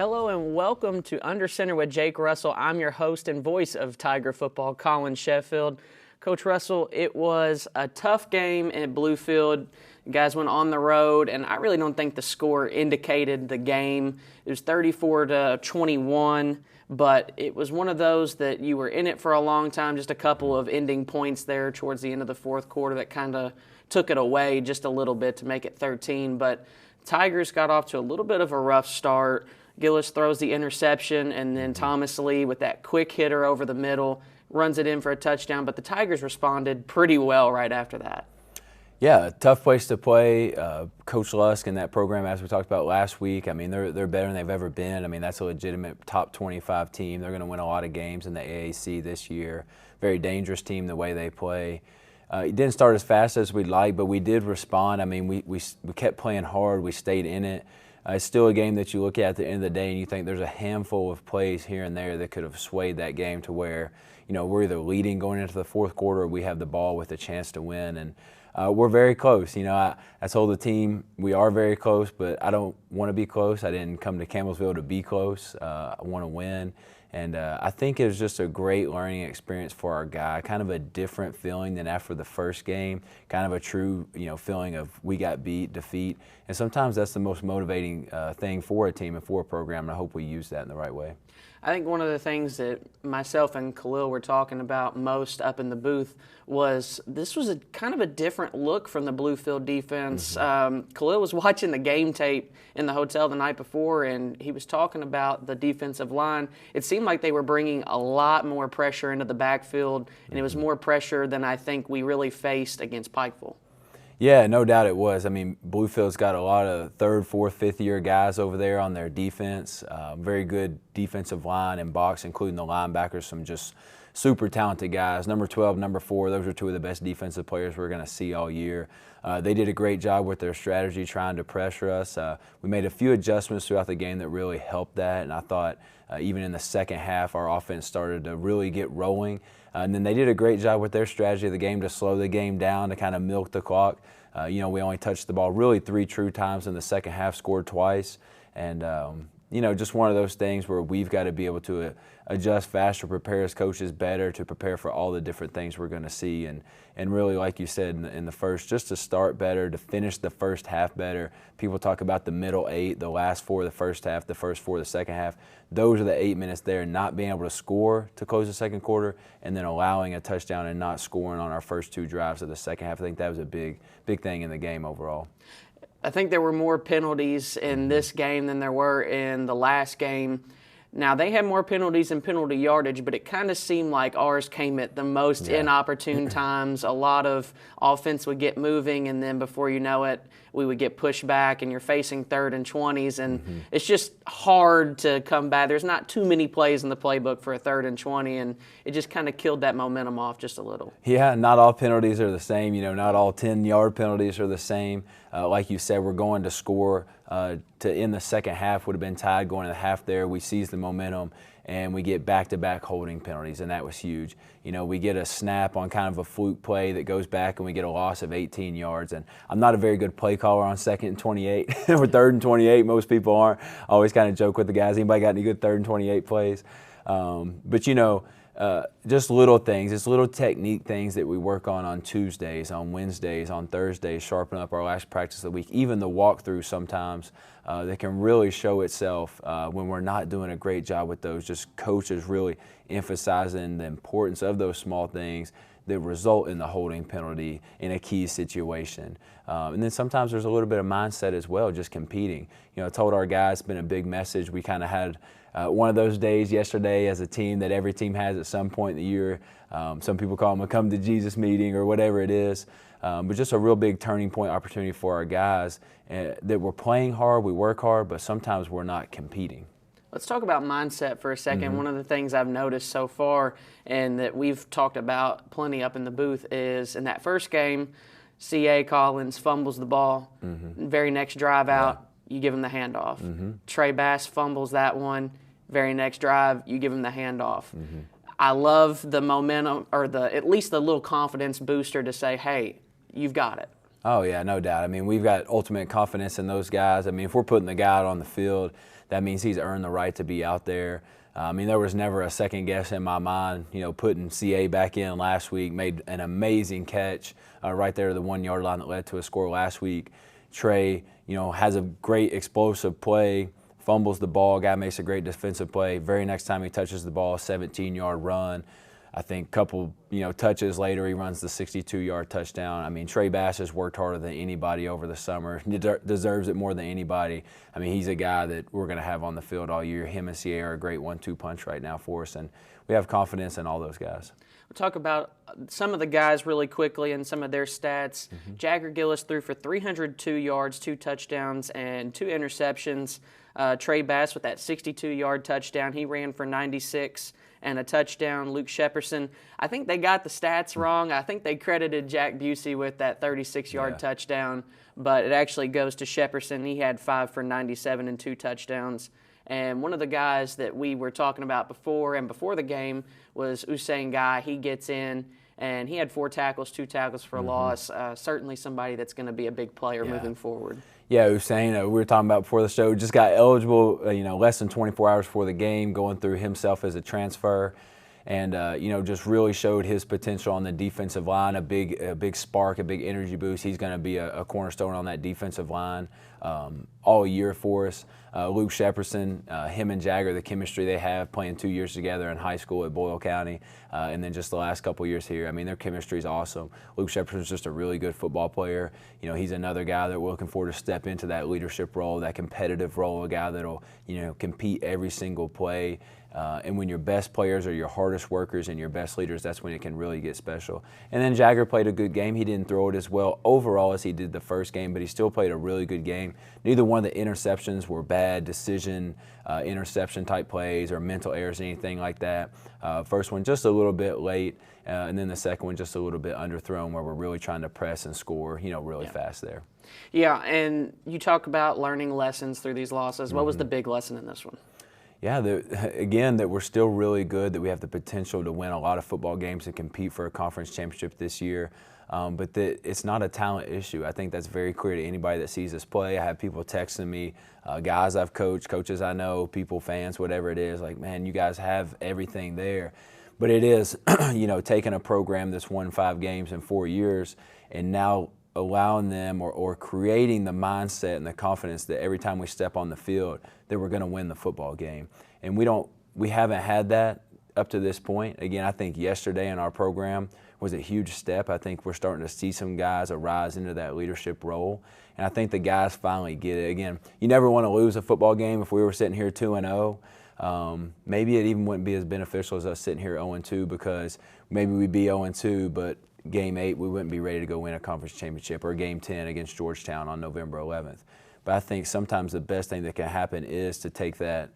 Hello and welcome to Under Center with Jake Russell. I'm your host and voice of Tiger football, Collin Sheffield. Coach Russell, it was a tough game at Bluefield. You guys went on the road, and I really don't think the score indicated the game. It was 34-21, but it was one of those that you were in it for a long time, just a couple of ending points there towards the end of the fourth quarter that kind of took it away just a little bit to make it 13. But Tigers got off to a little bit of a rough start. Gillis throws the interception, and then Thomas Lee with that quick hitter over the middle runs it in for a touchdown. But the Tigers responded pretty well right after that. Yeah, tough place to play. Coach Lusk and that program, as we talked about last week, I mean, they're better than they've ever been. I mean, that's a legitimate top 25 team. They're going to win a lot of games in the AAC this year. Very dangerous team the way they play. It didn't start as fast as we'd like, but we did respond. I mean, we kept playing hard. We stayed in it. It's still a game that you look at the end of the day and you think there's a handful of plays here and there that could have swayed that game to where, you know, we're either leading going into the fourth quarter or we have the ball with a chance to win. And we're very close. You know, I told the team we are very close, but I don't want to be close. I didn't come to Campbellsville to be close. I want to win. And I think it was just a great learning experience for our guy, kind of a different feeling than after the first game, kind of a true, you know, feeling of we got beat, defeat. And sometimes that's the most motivating thing for a team and for a program, and I hope we use that in the right way. I think one of the things that myself and Khalil were talking about most up in the booth was this was a kind of a different look from the Bluefield defense. Khalil was watching the game tape in the hotel the night before, and he was talking about the defensive line. It seemed like they were bringing a lot more pressure into the backfield, and it was more pressure than I think we really faced against Pikeville. Yeah, no doubt it was. I mean, Bluefield's got a lot of third, fourth, fifth-year guys over there on their defense. Very good defensive line and box, including the linebackers, some just super talented guys. Number 12, number 4, those are two of the best defensive players we're going to see all year. They did a great job with their strategy trying to pressure us. We made a few adjustments throughout the game that really helped that, and I thought even in the second half our offense started to really get rolling. And then they did a great job with their strategy of the game to slow the game down, to kind of milk the clock. You know, we only touched the ball really 3 true times in the second half, scored twice. And, you know, just one of those things where we've got to be able to adjust faster, prepare as coaches better to prepare for all the different things we're going to see. And really, like you said in the first, just to start better, to finish the first half better. People talk about the middle 8, the last 4 of the first half, the first 4 of the second half. Those are the 8 minutes there, not being able to score to close the second quarter and then allowing a touchdown and not scoring on our first 2 drives of the second half. I think that was a big thing in the game overall. I think there were more penalties in this game than there were in the last game. Now, they had more penalties and penalty yardage, but it kind of seemed like ours came at the most inopportune times. A lot of offense would get moving, and then before you know it, we would get pushed back, and you're facing 3rd and 20s, and it's just hard to come back. There's not too many plays in the playbook for a 3rd and 20, and it just kind of killed that momentum off just a little. Yeah, not all penalties are the same. You know, not all 10-yard penalties are the same. Like you said, we're going to score to end the second half, would have been tied going to the half there. We seize the momentum, and we get back-to-back holding penalties, and that was huge. You know, we get a snap on kind of a fluke play that goes back, and we get a loss of 18 yards. And I'm not a very good play caller on 2nd and 28 or 3rd and 28. Most people aren't. I always kind of joke with the guys, anybody got any good 3rd and 28 plays? But, you know, just little things. It's little technique things that we work on Tuesdays, on Wednesdays, on Thursdays, sharpen up our last practice of the week, even the walkthrough sometimes that can really show itself when we're not doing a great job with those. Just coaches really emphasizing the importance of those small things that result in the holding penalty in a key situation. And then sometimes there's a little bit of mindset as well, just competing. You know, I told our guys, it's been a big message. We kind of had one of those days yesterday as a team that every team has at some point in the year. Some people call them a come to Jesus meeting or whatever it is. But just a real big turning point opportunity for our guys that we're playing hard, we work hard, but sometimes we're not competing. Let's talk about mindset for a second. One of the things I've noticed so far and that we've talked about plenty up in the booth is in that first game, C.A. Collins fumbles the ball. Very next drive out, you give him the handoff. Trey Bass fumbles that one. Very next drive, you give him the handoff. I love the momentum, or at least the little confidence booster to say, hey, you've got it. Oh, yeah, no doubt. I mean, we've got ultimate confidence in those guys. I mean, if we're putting the guy out on the field, that means he's earned the right to be out there. I mean, there was never a second guess in my mind, putting CA back in last week, made an amazing catch right there to the 1 yard line that led to a score last week. Trey, has a great explosive play, fumbles the ball, guy makes a great defensive play. Very next time he touches the ball, 17-yard run. I think a couple, touches later, he runs the 62-yard touchdown. I mean, Trey Bass has worked harder than anybody over the summer. He deserves it more than anybody. I mean, he's a guy that we're going to have on the field all year. Him and CA are a great 1-2 punch right now for us, and we have confidence in all those guys. We'll talk about some of the guys really quickly and some of their stats. Jagger Gillis threw for 302 yards, 2 touchdowns, and 2 interceptions. Trey Bass with that 62-yard touchdown, he ran for 96 and a touchdown. Luke Shepperson, I think they got the stats wrong. I think they credited Jack Busey with that 36-yard touchdown, but it actually goes to Shepperson. He had 5 for 97 and 2 touchdowns. And one of the guys that we were talking about before the game was Usain Guy. He gets in, and he had 4 tackles, 2 tackles for a loss. Certainly somebody that's going to be a big player moving forward. Yeah, Usain, we were talking about before the show, just got eligible, less than 24 hours before the game, going through himself as a transfer. And, just really showed his potential on the defensive line, a big spark, a big energy boost. He's going to be a cornerstone on that defensive line all year for us. Luke Shepperson, him and Jagger, the chemistry they have playing 2 years together in high school at Boyle County, and then just the last couple years here. I mean, their chemistry is awesome. Luke Shepperson's just a really good football player. He's another guy that we're looking forward to step into that leadership role, that competitive role, a guy that'll, compete every single play. And when your best players are your hardest workers and your best leaders, that's when it can really get special. And then Jagger played a good game. He didn't throw it as well overall as he did the first game, but he still played a really good game. Neither one of the interceptions were bad decision, interception type plays or mental errors, anything like that. First one just a little bit late, and then the second one just a little bit underthrown where we're really trying to press and score, really fast there. Yeah, and you talk about learning lessons through these losses. What was the big lesson in this one? Yeah, that we're still really good, that we have the potential to win a lot of football games and compete for a conference championship this year, but that it's not a talent issue. I think that's very clear to anybody that sees us play. I have people texting me, guys I've coached, coaches I know, people, fans, whatever it is, like, man, you guys have everything there. But it is, taking a program that's won 5 games in 4 years and now allowing them or creating the mindset and the confidence that every time we step on the field that we're going to win the football game. And we haven't had that up to this point. Again, I think yesterday in our program was a huge step. I think we're starting to see some guys arise into that leadership role. And I think the guys finally get it. Again, you never want to lose a football game. If we were sitting here 2-0, maybe it even wouldn't be as beneficial as us sitting here 0-2, because maybe we'd be 0-2, but Game 8, we wouldn't be ready to go win a conference championship, or Game 10 against Georgetown on November 11th. But I think sometimes the best thing that can happen is to take that,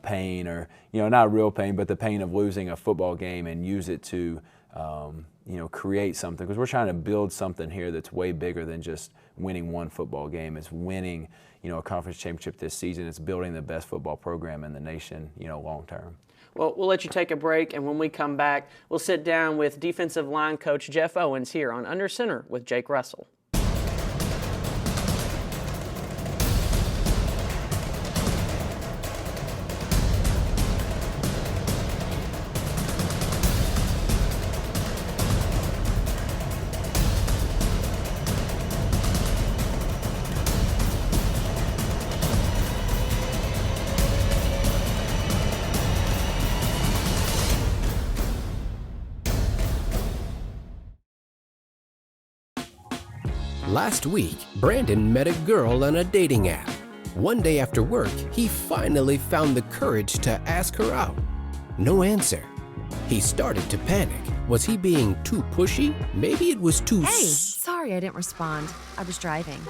pain, or, not real pain, but the pain of losing a football game and use it to, create something. Because we're trying to build something here that's way bigger than just winning one football game. It's winning, a conference championship this season. It's building the best football program in the nation, long term. Well, we'll let you take a break, and when we come back, we'll sit down with defensive line coach Jeff Owens here on Under Center with Jake Russell. Last week, Brandon met a girl on a dating app. One day after work, he finally found the courage to ask her out. No answer. He started to panic. Was he being too pushy? Maybe it was too... Hey, sorry I didn't respond. I was driving.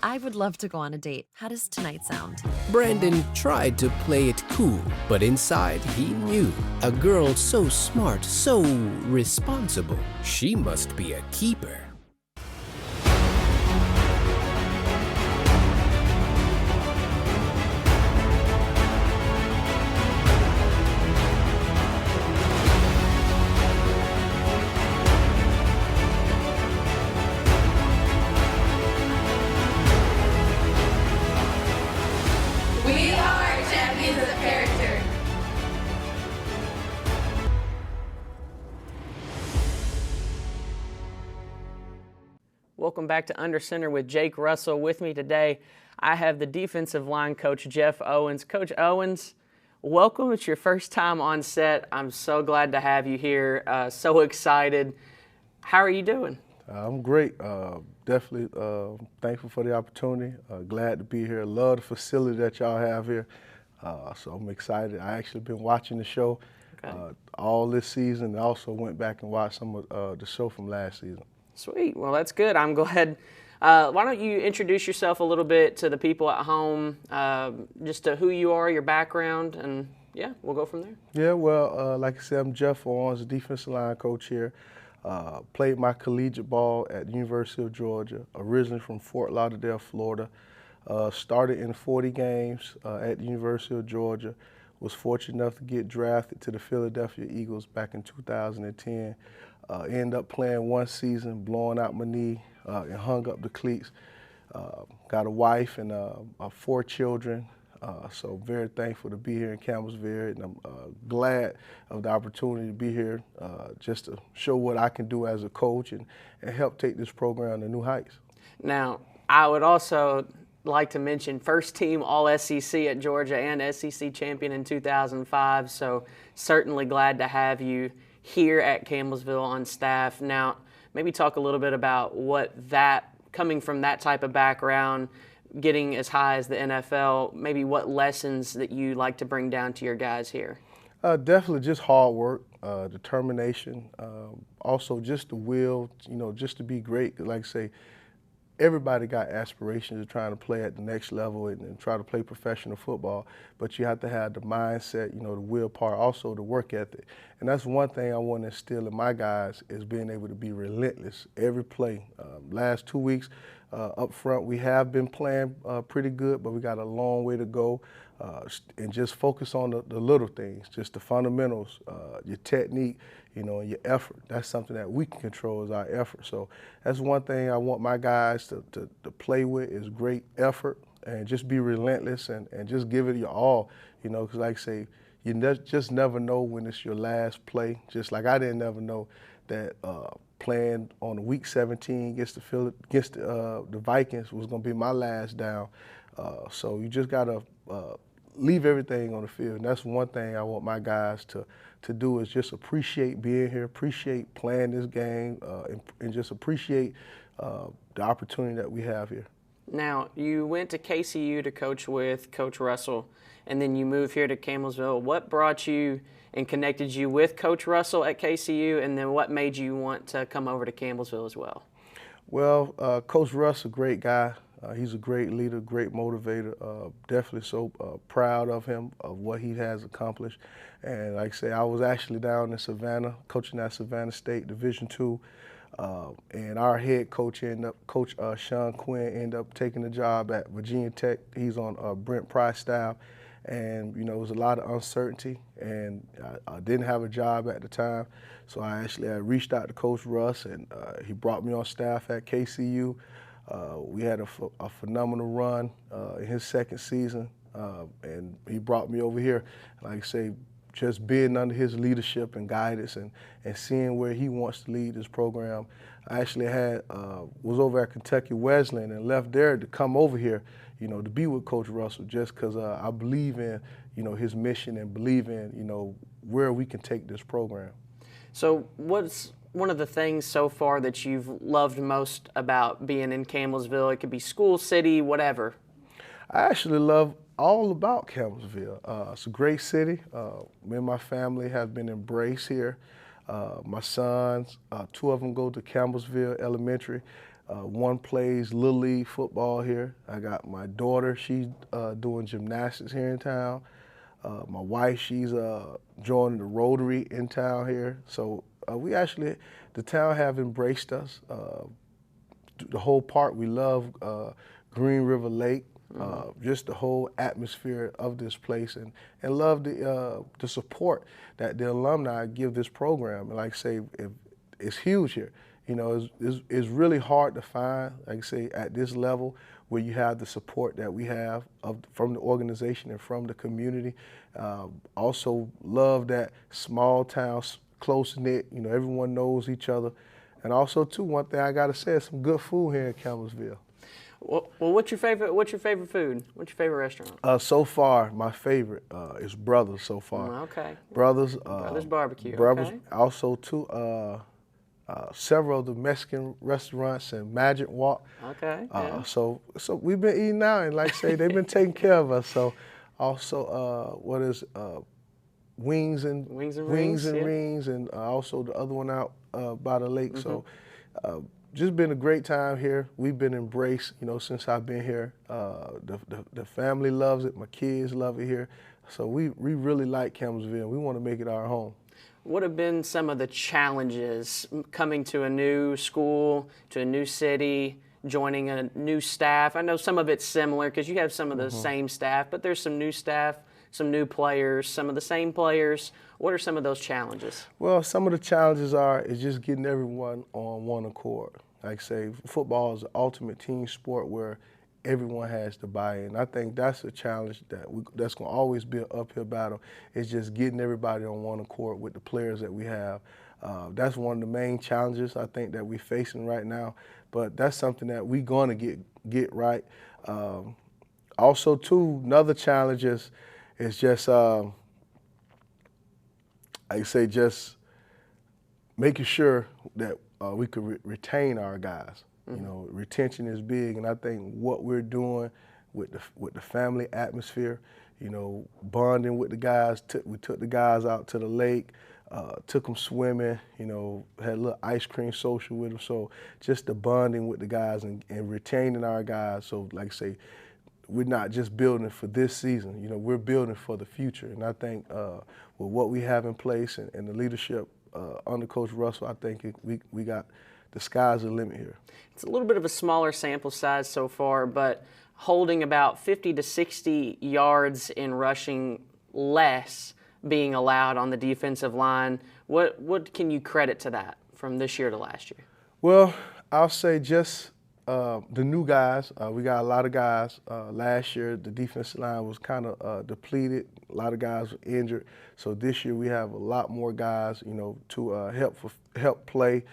I would love to go on a date. How does tonight sound? Brandon tried to play it cool, but inside he knew. A girl so smart, so responsible. She must be a keeper. We are Welcome back to Under Center with Jake Russell. With me today, I have the defensive line coach, Jeff Owens. Coach Owens, welcome. It's your first time on set. I'm so glad to have you here. So excited. How are you doing? I'm great. Definitely thankful for the opportunity. Glad to be here. Love the facility that y'all have here. So I'm excited. I actually been watching the show all this season. I also went back and watched some of the show from last season. Sweet. Well, that's good. I'm glad. Why don't you introduce yourself a little bit to the people at home, just to who you are, your background, and yeah, we'll go from there. Yeah, well, like I said, I'm Jeff Owens, defensive line coach here. Played my collegiate ball at the University of Georgia, originally from Fort Lauderdale, Florida. Started in 40 games at the University of Georgia. Was fortunate enough to get drafted to the Philadelphia Eagles back in 2010. Ended up playing one season, blowing out my knee and hung up the cleats. Got a wife and 4 children. So very thankful to be here in Campbellsville, and I'm glad of the opportunity to be here just to show what I can do as a coach and help take this program to new heights. Now, I would also like to mention first team All-SEC at Georgia and SEC champion in 2005, so certainly glad to have you here at Campbellsville on staff. Now, maybe talk a little bit about what that, coming from that type of background, getting as high as the NFL, maybe what lessons that you like to bring down to your guys here? Definitely just hard work, determination, also just the will, just to be great. Like I say, everybody got aspirations of trying to play at the next level and try to play professional football, but you have to have the mindset, the will part, also the work ethic. And that's one thing I want to instill in my guys is being able to be relentless every play. Last 2 weeks up front, we have been playing pretty good, but we got a long way to go. And just focus on the little things, just the fundamentals, your technique, and your effort. That's something that we can control is our effort. So that's one thing I want my guys to play with is great effort and just be relentless and just give it your all, because like I say, you just never know when it's your last play. Just like I didn't never know that playing on week 17 against the Vikings was going to be my last down. So you just got to leave everything on the field. And that's one thing I want my guys to do is just appreciate being here, appreciate playing this game, and just appreciate the opportunity that we have here. Now, you went to KCU to coach with Coach Russell, and then you moved here to Campbellsville. What brought you and connected you with Coach Russell at KCU, and then what made you want to come over to Campbellsville as well? Well, Coach Russ, a great guy. He's a great leader, great motivator. Definitely so proud of him, of what he has accomplished. And like I say, I was actually down in Savannah, coaching at Savannah State Division II. And our head coach Coach Sean Quinn ended up taking the job at Virginia Tech. He's on Brent Pryce staff. And, it was a lot of uncertainty, and I didn't have a job at the time. So I reached out to Coach Russ, and he brought me on staff at KCU. We had a phenomenal run in his second season, and he brought me over here. Like I say, just being under his leadership and guidance and seeing where he wants to lead this program. I actually was over at Kentucky Wesleyan and left there to come over here, to be with Coach Russell, just because I believe in, his mission and believe in, where we can take this program. So what's one of the things so far that you've loved most about being in Campbellsville? It could be school, city, whatever. I actually love all about Campbellsville. It's a great city. Me and my family have been embraced here. My sons, 2 of them go to Campbellsville Elementary. One plays Little League football here. I got my daughter, she's doing gymnastics here in town. My wife, she's joining the Rotary in town here. So the town have embraced us. The whole park, we love Green River Lake. Just the whole atmosphere of this place, and love the support that the alumni give this program. And like I say, it's huge here. It's really hard to find, like I say, at this level where you have the support that we have from the organization and from the community. Also love that small town, close knit. Everyone knows each other. And also, too, one thing I got to say is some good food here in Campbellsville. Well, what's your favorite food? What's your favorite restaurant? So far, my favorite is Brothers so far. Okay. Brothers. Brothers Barbecue. Brothers. Okay. Also, too, several of the Mexican restaurants and Magic Walk. Okay. Yeah. So we've been eating now, and like I say, they've been taking care of us. So also, Wings and Rings, and also the other one out by the lake. So just been a great time here. We've been embraced, since I've been here. The family loves it. My kids love it here. So we really like Campbellsville. We want to make it our home. What have been some of the challenges coming to a new school, to a new city, joining a new staff? I know some of it's similar because you have some of the same staff, but there's some new staff, some new players, some of the same players. What are some of those challenges? Well, some of the challenges is just getting everyone on one accord. Like I say, football is the ultimate team sport where everyone has to buy in. I think that's a challenge that's going to always be an uphill battle. It's just getting everybody on one accord with the players that we have. That's one of the main challenges I think that we're facing right now. But that's something that we're going to get right. Also, too, another challenge is just, just making sure that we could retain our guys. Retention is big, and I think what we're doing with the family atmosphere, bonding with the guys. We took the guys out to the lake, took them swimming, had a little ice cream social with them. So just the bonding with the guys and retaining our guys. So like I say, we're not just building for this season. We're building for the future. And I think with what we have in place and the leadership under Coach Russell, I think we got the sky's the limit here. It's a little bit of a smaller sample size so far, but holding about 50 to 60 yards in rushing less being allowed on the defensive line. What can you credit to that from this year to last year? Well, I'll say just the new guys. We got a lot of guys. Last year, the defensive line was kind of depleted. A lot of guys were injured. So this year, we have a lot more guys, to help play.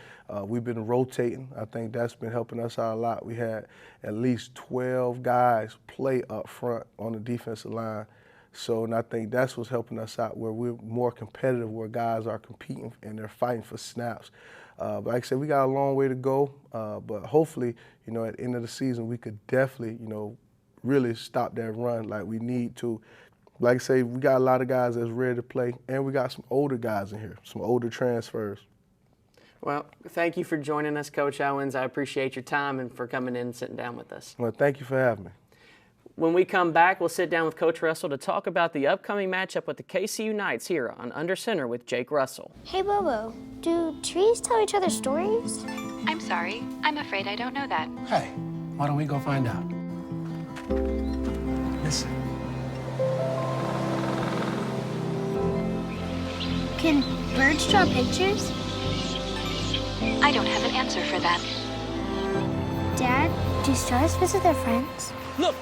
We've been rotating. I think that's been helping us out a lot. We had at least 12 guys play up front on the defensive line. So, and I think that's what's helping us out, where we're more competitive, where guys are competing and they're fighting for snaps. But like I said, we got a long way to go. But hopefully, at the end of the season, we could definitely, really stop that run like we need to. Like I say, we got a lot of guys that's ready to play, and we got some older guys in here, some older transfers. Well, thank you for joining us, Coach Owens. I appreciate your time and for coming in and sitting down with us. Well, thank you for having me. When we come back, we'll sit down with Coach Russell to talk about the upcoming matchup with the KCU Knights here on Under Center with Jake Russell. Hey, Bobo, do trees tell each other stories? I'm sorry. I'm afraid I don't know that. Hey, why don't we go find out? Listen. Can birds draw pictures? I don't have an answer for that. Dad, do stars visit their friends? Look!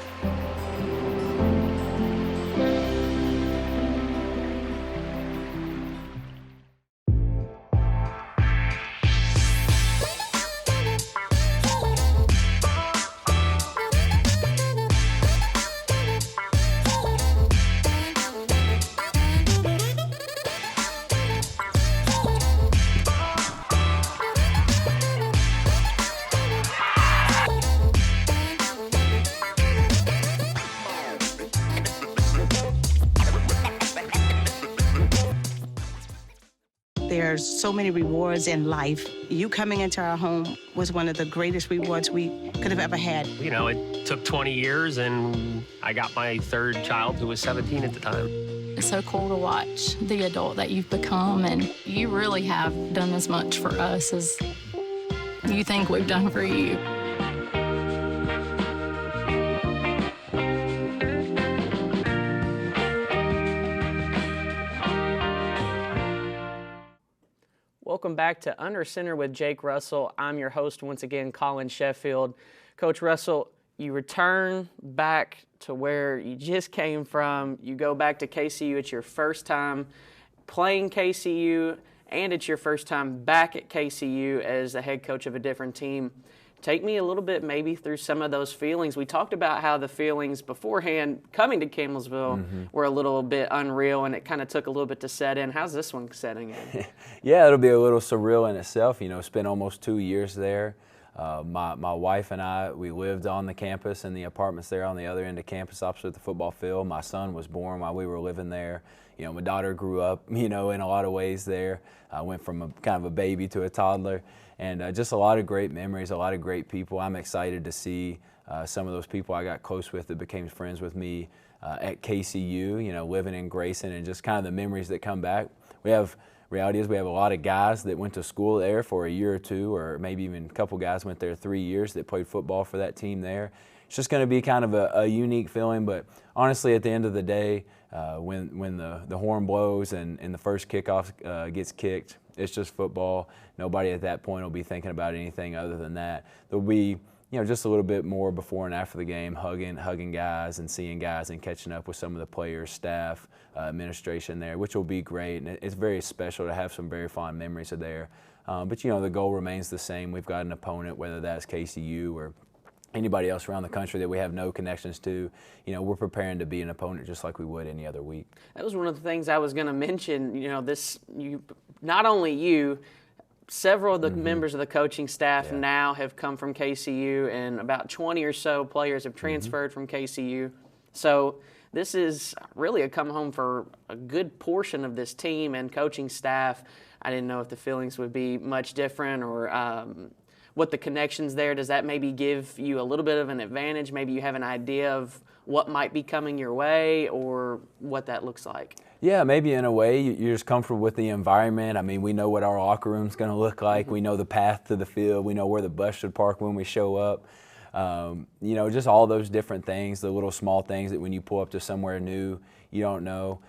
There's so many rewards in life. You coming into our home was one of the greatest rewards we could have ever had. It took 20 years, and I got my third child, who was 17 at the time. It's so cool to watch the adult that you've become, and you really have done as much for us as you think we've done for you. Welcome back to Under Center with Jake Russell. I'm your host once again, Collin Sheffield. Coach Russell, you return back to where you just came from. You go back to KCU. It's your first time playing KCU and it's your first time back at KCU as the head coach of a different team. Take me a little bit maybe through some of those feelings. We talked about how the feelings beforehand coming to Campbellsville were a little bit unreal, and it kind of took a little bit to set in. How's this one setting in? Yeah, it'll be a little surreal in itself. You know, spent almost 2 years there. My wife and I, we lived on the campus in the apartments there on the other end of campus opposite the football field. My son was born while we were living there. You know, my daughter grew up, you know, in a lot of ways there. I went from a kind of a baby to a toddler. And just a lot of great memories, a lot of great people. I'm excited to see some of those people I got close with that became friends with me at KCU, you know, living in Grayson, and just kind of the memories that come back. Reality is we have a lot of guys that went to school there for a year or two, or maybe even a couple guys went there 3 years that played football for that team there. It's just going to be kind of a unique feeling, but honestly, at the end of the day, when the horn blows and the first kickoff gets kicked, it's just football. Nobody at that point will be thinking about anything other than that. There'll be, you know, just a little bit more before and after the game, hugging guys and seeing guys and catching up with some of the players, staff, administration there, which will be great. And it's very special to have some very fond memories of there. But, you know, the goal remains the same. We've got an opponent, whether that's KCU or anybody else around the country that we have no connections to. You know, we're preparing to be an opponent just like we would any other week. That was one of the things I was going to mention. You know, not only you, several of the members of the coaching staff now have come from KCU, and about 20 or so players have transferred from KCU. So this is really a come home for a good portion of this team and coaching staff. I didn't know if the feelings would be much different or what the connections there. Does that maybe give you a little bit of an advantage? Maybe you have an idea of what might be coming your way or what that looks like? Yeah, maybe in a way you're just comfortable with the environment. I mean, we know what our locker room's going to look like. We know the path to the field. We know where the bus should park when we show up. You know, just all those different things, the little small things that when you pull up to somewhere new, you don't know.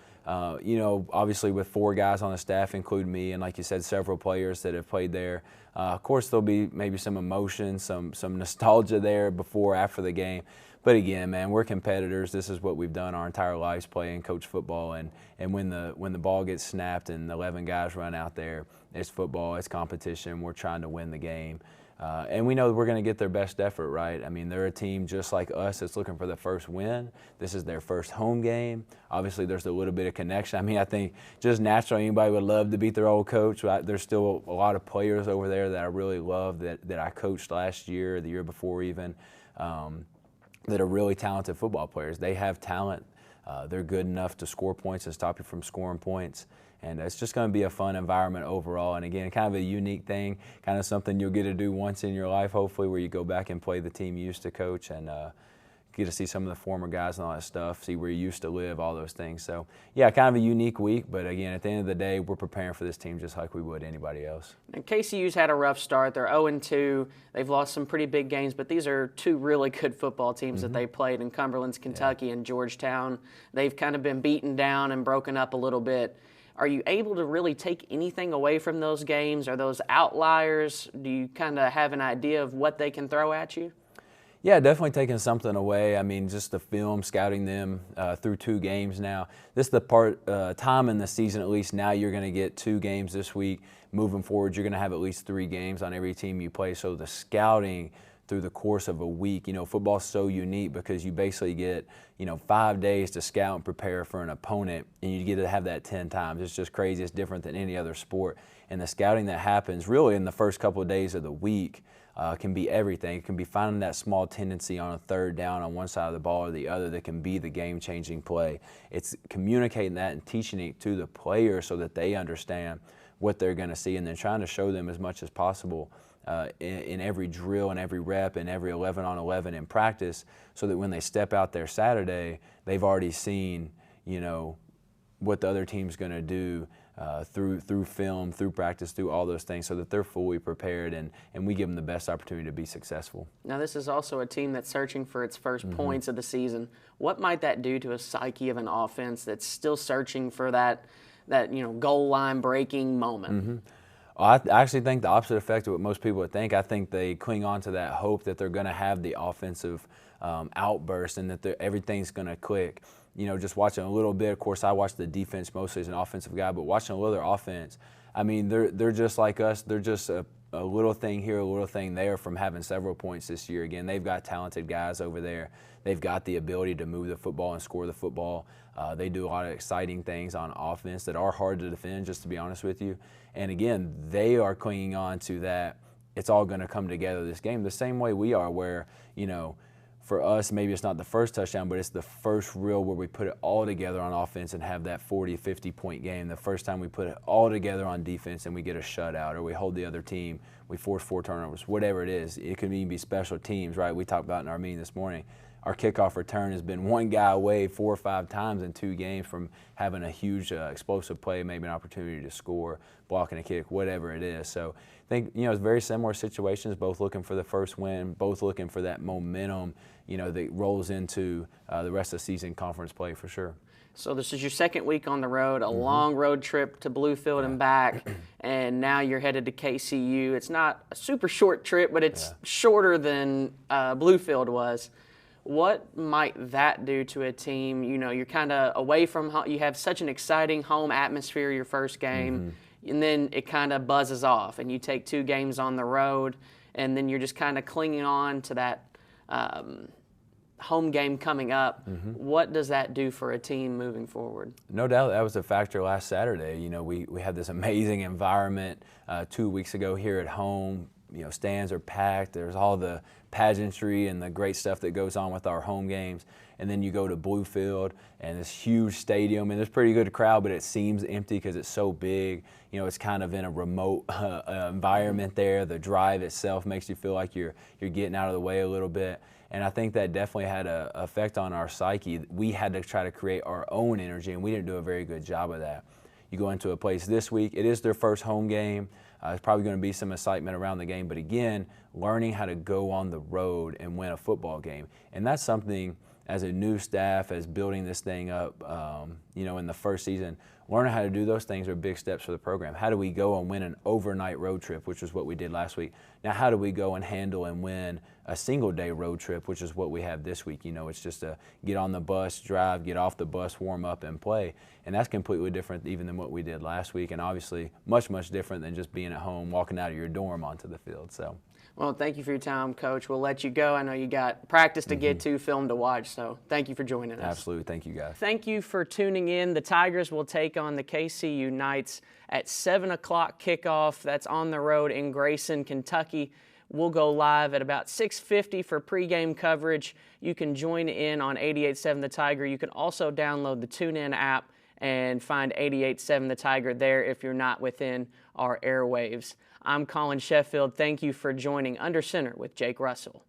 You know, obviously with 4 guys on the staff, including me, and like you said, several players that have played there. Of course, there'll be maybe some emotion, some nostalgia there before, after the game. But again, man, we're competitors. This is what we've done our entire lives, playing coach football. And when the ball gets snapped and the 11 guys run out there, it's football, it's competition. We're trying to win the game. And we know we're going to get their best effort, right? I mean, they're a team just like us that's looking for the first win. This is their first home game. Obviously, there's a little bit of connection. I mean, I think just naturally anybody would love to beat their old coach. There's still a lot of players over there that I really love that I coached last year, the year before even, that are really talented football players. They have talent. They're good enough to score points and stop you from scoring points. And it's just going to be a fun environment overall. And again, kind of a unique thing, kind of something you'll get to do once in your life, hopefully, where you go back and play the team you used to coach and get to see some of the former guys and all that stuff, see where you used to live, all those things. So, yeah, kind of a unique week. But again, at the end of the day, we're preparing for this team just like we would anybody else. And KCU's had a rough start. They're 0-2. They've lost some pretty big games, but these are 2 really good football teams that they played in Cumberland's Kentucky and Georgetown. They've kind of been beaten down and broken up a little bit. Are you able to really take anything away from those games? Are those outliers? Do you kind of have an idea of what they can throw at you? Yeah, definitely taking something away. I mean, just the film, scouting them through 2 games now. This is the time in the season, at least now you're going to get 2 games this week. Moving forward, you're going to have at least 3 games on every team you play. So the scouting through the course of a week, you know, football's so unique because you basically get, you know, 5 days to scout and prepare for an opponent, and you get to have that 10 times. It's just crazy. It's different than any other sport. And the scouting that happens really in the first couple of days of the week can be everything. It can be finding that small tendency on a 3rd down on one side of the ball or the other that can be the game-changing play. It's communicating that and teaching it to the players so that they understand what they're going to see, and then trying to show them as much as possible in every drill and every rep and every 11-on-11 in practice, so that when they step out there Saturday, they've already seen, you know, what the other team's going to do through film, through practice, through all those things, so that they're fully prepared and we give them the best opportunity to be successful. Now, this is also a team that's searching for its first points of the season. What might that do to a psyche of an offense that's still searching for that you know, goal line breaking moment? Well, I actually think the opposite effect of what most people would think. I think they cling on to that hope that they're going to have the offensive outburst and that everything's going to click. just watching a little bit. Of course, I watch the defense mostly as an offensive guy, but watching a little of their offense, I mean, they're just like us. They're just a little thing here, a little thing there from having several points this year. Again, they've got talented guys over there. They've got the ability to move the football and score the football. They do a lot of exciting things on offense that are hard to defend, just to be honest with you. And again, they are clinging on to that. It's all going to come together this game the same way we are, where, for us, maybe it's not the first touchdown, but it's the first real where we put it all together on offense and have that 40, 50-point game. The first time we put it all together on defense and we get a shutout, or we hold the other team, we force 4 turnovers, whatever it is. It could even be special teams, right? We talked about in our meeting this morning. Our kickoff return has been one guy away 4 or 5 times in 2 games from having a huge explosive play, maybe an opportunity to score, blocking a kick, whatever it is. So I think, it's very similar situations, both looking for the first win, both looking for that momentum, that rolls into the rest of the season conference play for sure. So this is your second week on the road, a long road trip to Bluefield and back, and now you're headed to KCU. It's not a super short trip, but it's shorter than Bluefield was. What might that do to a team? You're kind of away from home. You have such an exciting home atmosphere your first game, and then it kind of buzzes off, and you take 2 games on the road, and then you're just kind of clinging on to that home game coming up. What does that do for a team moving forward? No doubt that was a factor last Saturday. We had this amazing environment 2 weeks ago here at home. Stands are packed. There's all the pageantry and the great stuff that goes on with our home games. And then you go to Bluefield and this huge stadium, and there's a pretty good crowd, but it seems empty because it's so big. It's kind of in a remote environment there. The drive itself makes you feel like you're getting out of the way a little bit. And I think that definitely had an effect on our psyche. We had to try to create our own energy, and we didn't do a very good job of that. You go into a place this week, it is their first home game. There's probably going to be some excitement around the game, but again, learning how to go on the road and win a football game. And that's something, as a new staff, as building this thing up, in the first season, learning how to do those things are big steps for the program. How do we go and win an overnight road trip, which is what we did last week? Now, how do we go and handle and win a single-day road trip, which is what we have this week? It's just a get on the bus, drive, get off the bus, warm up, and play. And that's completely different even than what we did last week, and obviously much, much different than just being at home, walking out of your dorm onto the field. So. Well, thank you for your time, Coach. We'll let you go. I know you got practice to get to, film to watch, so thank you for joining us. Absolutely. Thank you, guys. Thank you for tuning in. The Tigers will take on the KCU Knights at 7 o'clock kickoff. That's on the road in Grayson, Kentucky. We'll go live at about 6:50 for pregame coverage. You can join in on 88.7 The Tiger. You can also download the TuneIn app and find 88.7 The Tiger there if you're not within our airwaves. I'm Collin Sheffield. Thank you for joining Under Center with Jake Russell.